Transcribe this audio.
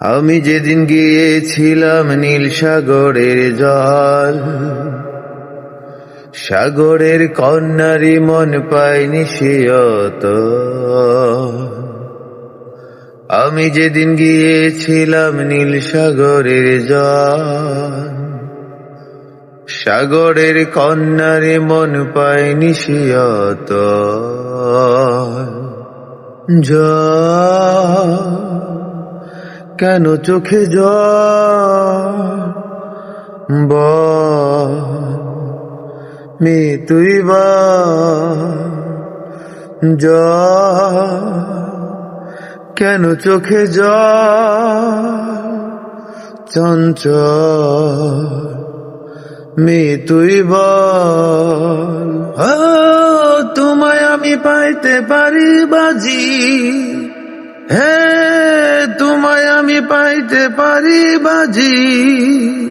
আমি যেদিন গিয়েছিলাম নীল সাগরের জল, সাগরের কন্যারি মন পায়নি সিয়ত। আমি যেদিন গিয়েছিলাম নীল সাগরের জল, সাগরের কন্যারি মন পায়নি সিয়ত। জল কেন চোখে জল, বল মেয়ে তুই বল। জল কেন চোখে জল, চঞ্চল মেয়ে তুই বল। তোমায় আমি পাইতে পারি বাজি, হে তোমায় আমি পাইতে পারি বাজি।